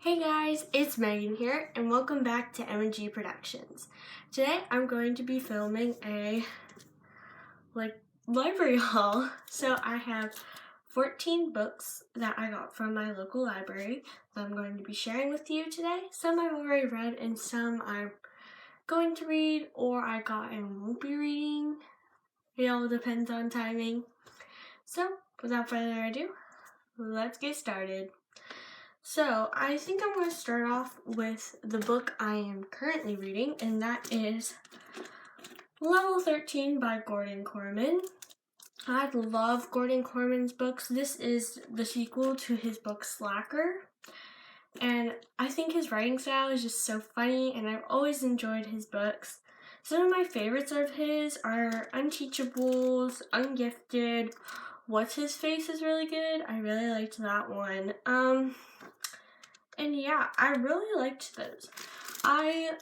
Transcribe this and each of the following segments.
Hey guys, it's Megan here, and welcome back to M&G Productions. Today I'm going to be filming a library haul. So I have 14 books that I got from my local library that I'm going to be sharing with you today. Some I've already read and some I'm going to read or I got and won't be reading. It all depends on timing. So without further ado, let's get started. So, I think I'm going to start off with the book I am currently reading, and that is Level 13 by Gordon Korman. I love Gordon Korman's books. This is the sequel to his book Slacker, and I think his writing style is just so funny, and I've always enjoyed his books. Some of my favorites of his are Unteachables, Ungifted, What's His Face is really good. I really liked that one. And yeah, I really liked those. I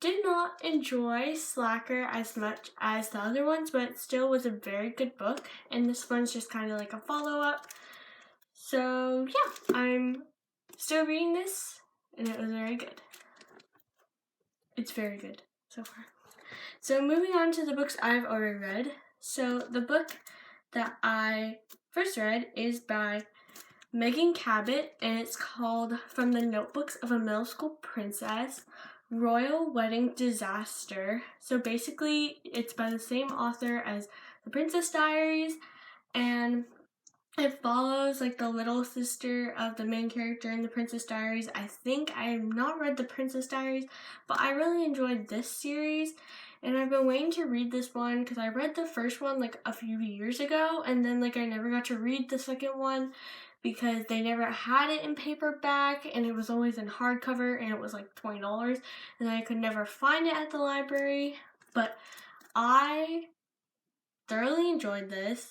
did not enjoy Slacker as much as the other ones, but it still was a very good book. And this one's just kind of like a follow-up. So yeah, I'm still reading this, and it was very good. It's very good so far. So moving on to the books I've already read. So the book that I first read is by Megan Cabot, and it's called From the Notebooks of a Middle School Princess, Royal Wedding Disaster. So basically, it's by the same author as The Princess Diaries, and it follows like the little sister of the main character in The Princess Diaries. I think I have not read The Princess Diaries, but I really enjoyed this series. And I've been waiting to read this one because I read the first one like a few years ago, and then I never got to read the second one because they never had it in paperback, and it was always in hardcover, and it was like $20, and I could never find it at the library. But I thoroughly enjoyed this.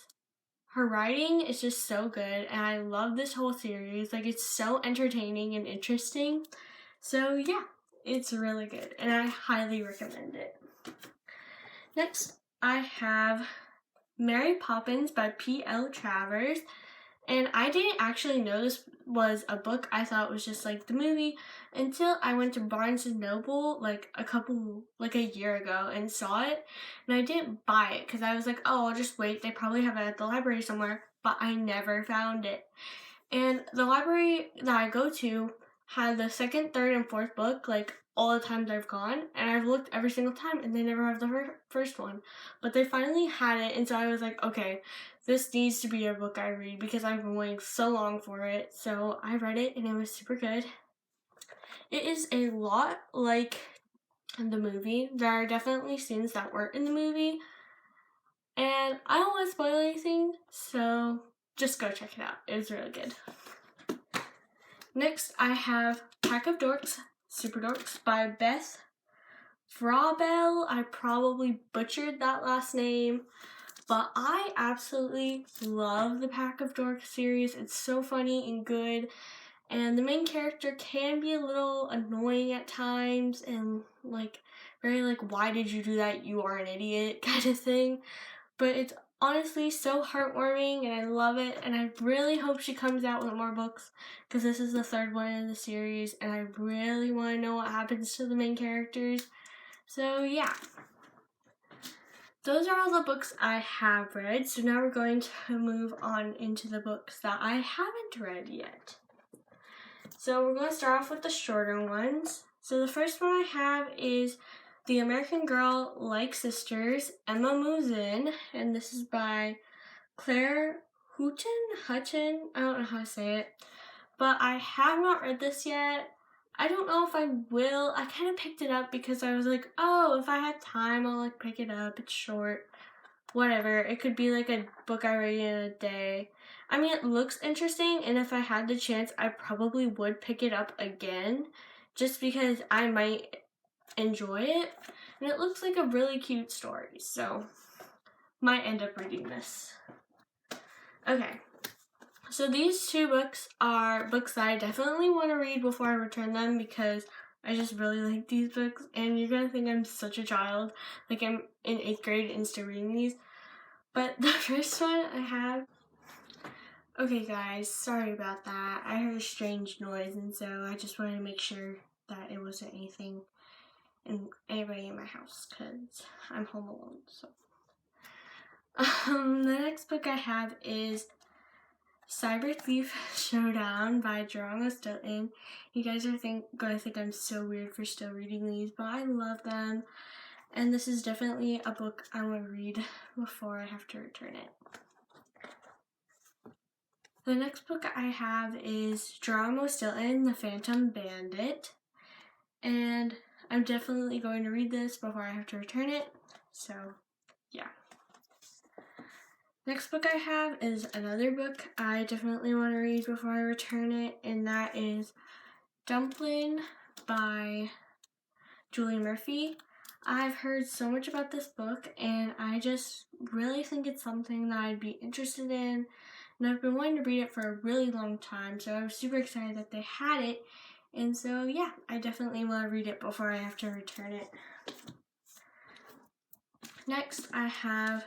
Her writing is just so good, and I love this whole series. Like, it's so entertaining and interesting. So yeah, it's really good, and I highly recommend it. Next, I have Mary Poppins by P.L. Travers. And I didn't actually know this was a book. I thought it was just like the movie until I went to Barnes & Noble like a year ago and saw it. And I didn't buy it because I was like, oh, I'll just wait. They probably have it at the library somewhere. But I never found it. And the library that I go to had the second, third, and fourth book like all the times I've gone. And I've looked every single time and they never have the first one. But they finally had it. And so I was like, okay, this needs to be a book I read because I've been waiting so long for it. So I read it and it was super good. It is a lot like the movie. There are definitely scenes that weren't in the movie. And I don't want to spoil anything, so just go check it out. It was really good. Next, I have Pack of Dorks, Super Dorks by Beth Frabel. I probably butchered that last name. But I absolutely love the Pack of Dorks series. It's so funny and good. And the main character can be a little annoying at times and very why did you do that? You are an idiot kind of thing. But it's honestly so heartwarming and I love it. And I really hope she comes out with more books because this is the third one in the series. And I really want to know what happens to the main characters. So yeah. Those are all the books I have read, so now we're going to move on into the books that I haven't read yet. So we're going to start off with the shorter ones. So the first one I have is The American Girl Like Sisters, Emma Moves In, and this is by Claire Hutton, I don't know how to say it, but I have not read this yet. I don't know if I will. I kind of picked it up because I was like, oh, if I had time, I'll pick it up. It's short. Whatever. It could be like a book I read in a day. I mean, it looks interesting, and if I had the chance, I probably would pick it up again just because I might enjoy it. And it looks like a really cute story, so might end up reading this. Okay. So these two books are books that I definitely want to read before I return them because I just really like these books, and you're going to think I'm such a child, like I'm in 8th grade and still reading these. But the first one I have Okay guys, sorry about that. I heard a strange noise, and so I just wanted to make sure that it wasn't anybody in my house, because I'm home alone. So the next book I have is Cyber Thief Showdown by Geronimo Stilton. You guys are going to think I'm so weird for still reading these, but I love them, and this is definitely a book I want to read before I have to return it. The next book I have is Geronimo Stilton, The Phantom Bandit, and I'm definitely going to read this before I have to return it, so yeah. Next book I have is another book I definitely want to read before I return it, and that is Dumpling by Julie Murphy. I've heard so much about this book, and I just really think it's something that I'd be interested in, and I've been wanting to read it for a really long time, so I was super excited that they had it, and so yeah, I definitely want to read it before I have to return it. Next, I have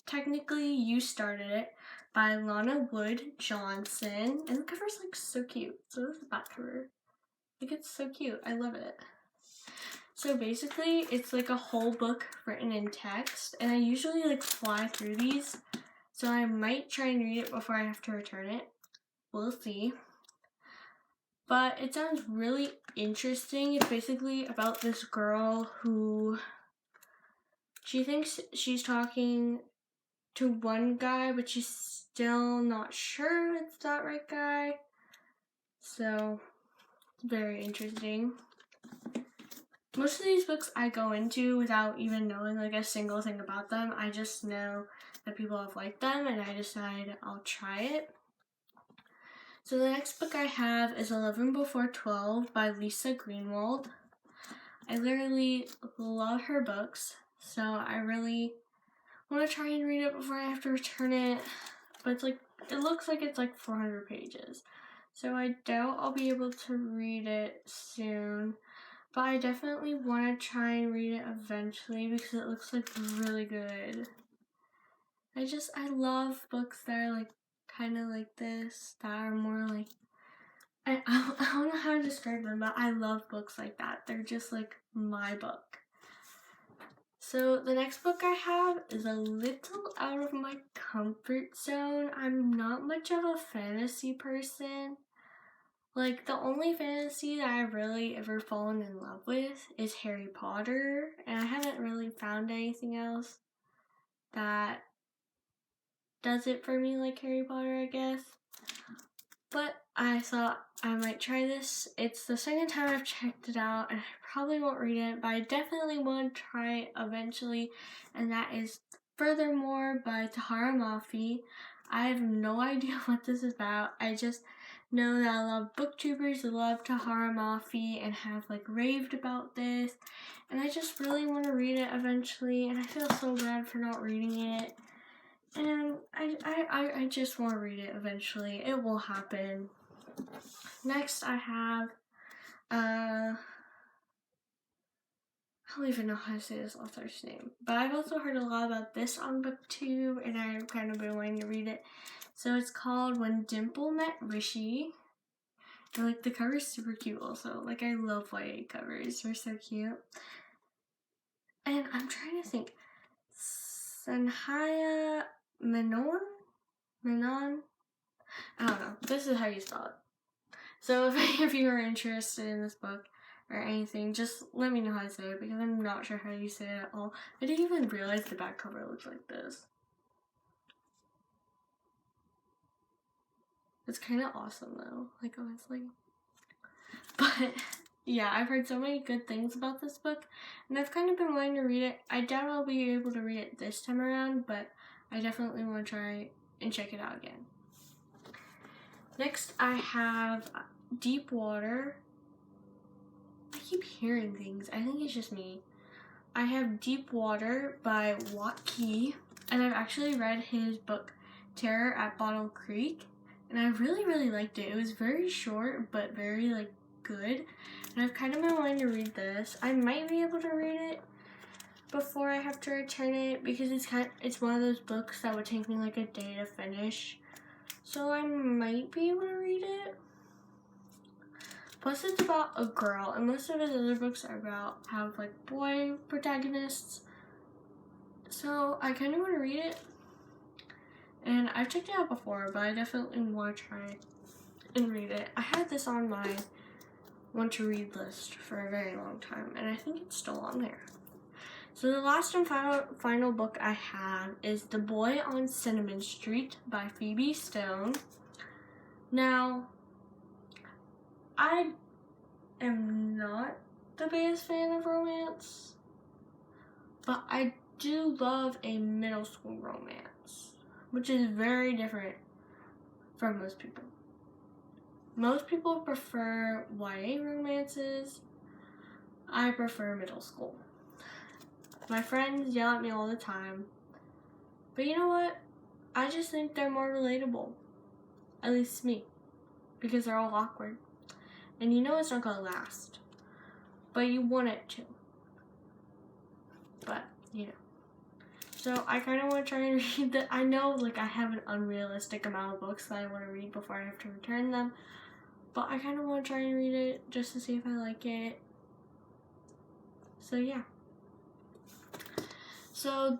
Technically You Started It by Lana Wood Johnson, and the cover's like so cute. So this is the back cover. Like, it's so cute. I love it. So basically, it's like a whole book written in text, and I usually like fly through these, so I might try and read it before I have to return it. We'll see. But it sounds really interesting. It's basically about this girl who she thinks she's talking to one guy, but she's still not sure it's that right guy. So, it's very interesting. Most of these books I go into without even knowing like a single thing about them. I just know that people have liked them, and I decide I'll try it. So the next book I have is 11 Before 12 by Lisa Greenwald. I literally love her books, so I really want to try and read it before I have to return it. But it looks like it's like 400 pages. So I doubt I'll be able to read it soon. But I definitely want to try and read it eventually because it looks like really good. I love books that are like kind of like this, that are more like, I don't know how to describe them, but I love books like that. They're just like my book. So the next book I have is a little out of my comfort zone. I'm not much of a fantasy person. Like, the only fantasy that I've really ever fallen in love with is Harry Potter, and I haven't really found anything else that does it for me like Harry Potter, I guess. But I thought I might try this. It's the second time I've checked it out, and I probably won't read it, but I definitely want to try it eventually, and that is Furthermore by Tahara Mafi. I have no idea what this is about. I just know that a lot of booktubers love Tahara Mafi and have like raved about this, and I just really want to read it eventually, and I feel so bad for not reading it. And I just want to read it eventually. It will happen. Next, I have, I don't even know how to say this author's name. But I've also heard a lot about this on BookTube, and I've kind of been wanting to read it. So it's called When Dimple Met Rishi. And like, the cover is super cute also. Like, I love YA covers. They're so cute. And I'm trying to think. Sanhaya Menon? I don't know. This is how you spell it. So if any of you are interested in this book or anything, just let me know how to say it because I'm not sure how you say it at all. I didn't even realize the back cover looks like this. It's kind of awesome though, like honestly. But yeah, I've heard so many good things about this book, and I've kind of been wanting to read it. I doubt I'll be able to read it this time around, but I definitely want to try and check it out again. Next, I have Deep Water. I keep hearing things. I think it's just me. I have Deep Water by Wat Key, and I've actually read his book Terror at Bottle Creek, and I really, really liked it. It was very short, but very, like, good, and I've kind of been wanting to read this. I might be able to read it before I have to return it, because it's one of those books that would take me, like, a day to finish. so I might be able to read it. Plus, it's about a girl, and most of his other books are about have like boy protagonists. So I kind of want to read it, and I've checked it out before, but I definitely want to try and read it. I had this on my want to read list for a very long time, and I think it's still on there. So the last and final book I have is The Boy on Cinnamon Street by Phoebe Stone. Now, I am not the biggest fan of romance, but I do love a middle school romance, which is very different from most people. Most people prefer YA romances. I prefer middle school. My friends yell at me all the time, but you know what? I just think they're more relatable, at least me, because they're all awkward. And you know it's not gonna last, but you want it to. But, you know. So I kind of want to try and read that. I know like I have an unrealistic amount of books that I want to read before I have to return them, but I kind of want to try and read it just to see if I like it. So yeah. So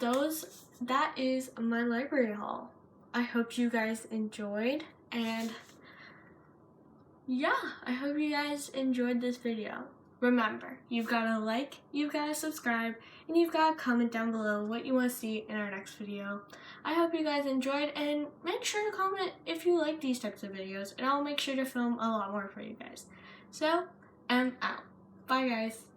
that is my library haul. I hope you guys enjoyed, and yeah, I hope you guys enjoyed this video. Remember, you've got to like, you've got to subscribe, and you've got to comment down below what you want to see in our next video. I hope you guys enjoyed, and make sure to comment if you like these types of videos, and I'll make sure to film a lot more for you guys. So, I'm out. Bye guys.